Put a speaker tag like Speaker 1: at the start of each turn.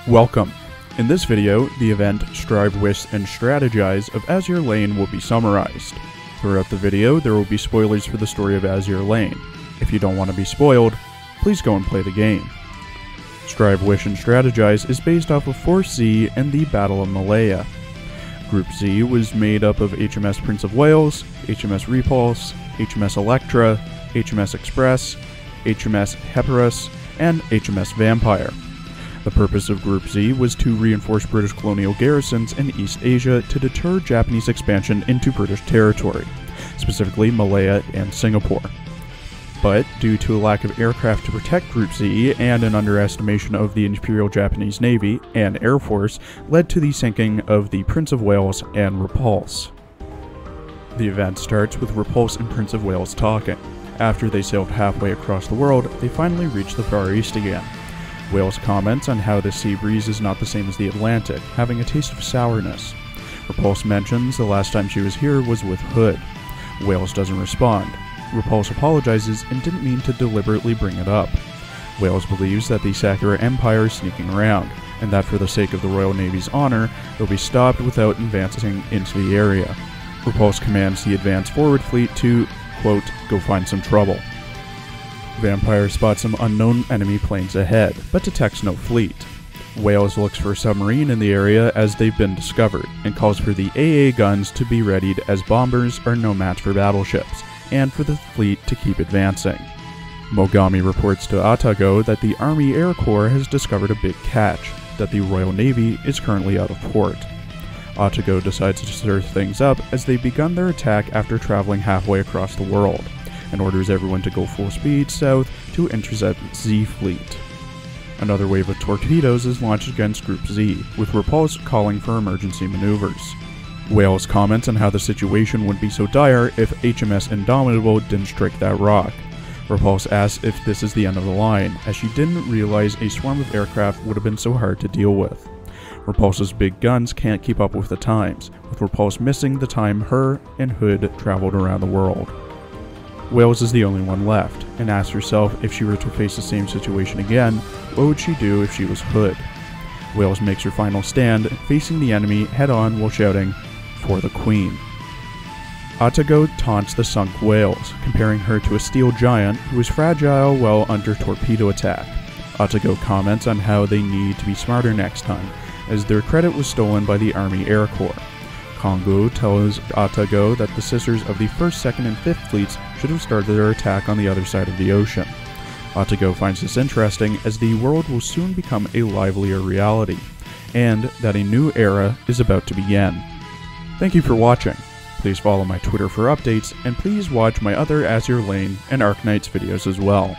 Speaker 1: Welcome. In this video, the event Strive, Wish, and Strategize of Azur Lane will be summarized. Throughout the video, there will be spoilers for the story of Azur Lane. If you don't want to be spoiled, please go and play the game. Strive, Wish, and Strategize is based off of Force Z and the Battle of Malaya. Group Z was made up of HMS Prince of Wales, HMS Repulse, HMS Electra, HMS Express, HMS Hepirus, and HMS Vampire. The purpose of Group Z was to reinforce British colonial garrisons in East Asia to deter Japanese expansion into British territory, specifically Malaya and Singapore. But due to a lack of aircraft to protect Group Z and an underestimation of the Imperial Japanese Navy and Air Force led to the sinking of the Prince of Wales and Repulse. The event starts with Repulse and Prince of Wales talking. After they sailed halfway across the world, they finally reach the Far East again. Wales comments on how the sea breeze is not the same as the Atlantic, having a taste of sourness. Repulse mentions the last time she was here was with Hood. Wales doesn't respond. Repulse apologizes and didn't mean to deliberately bring it up. Wales believes that the Sakura Empire is sneaking around, and that for the sake of the Royal Navy's honor, they'll be stopped without advancing into the area. Repulse commands the advance forward fleet to, quote, go find some trouble. Vampire spots some unknown enemy planes ahead, but detects no fleet. Wales looks for a submarine in the area as they've been discovered, and calls for the AA guns to be readied as bombers are no match for battleships, and for the fleet to keep advancing. Mogami reports to Atago that the Army Air Corps has discovered a big catch, that the Royal Navy is currently out of port. Atago decides to stir things up as they've begun their attack after traveling halfway across the world, and orders everyone to go full speed south to intercept Z Fleet. Another wave of torpedoes is launched against Group Z, with Repulse calling for emergency maneuvers. Wales comments on how the situation would be so dire if HMS Indomitable didn't strike that rock. Repulse asks if this is the end of the line, as she didn't realize a swarm of aircraft would have been so hard to deal with. Repulse's big guns can't keep up with the times, with Repulse missing the time her and Hood traveled around the world. Wales is the only one left, and asks herself if she were to face the same situation again, what would she do if she was Hood? Wales makes her final stand, facing the enemy head-on while shouting, "For the Queen." Atago taunts the sunk Wales, comparing her to a steel giant who is fragile while under torpedo attack. Atago comments on how they need to be smarter next time, as their credit was stolen by the Army Air Corps. Kongo tells Atago that the sisters of the 1st, 2nd, and 5th fleets should have started their attack on the other side of the ocean. Atago finds this interesting as the world will soon become a livelier reality, and that a new era is about to begin. Thank you for watching. Please follow my Twitter for updates, and please watch my other Azur Lane and Arknights videos as well.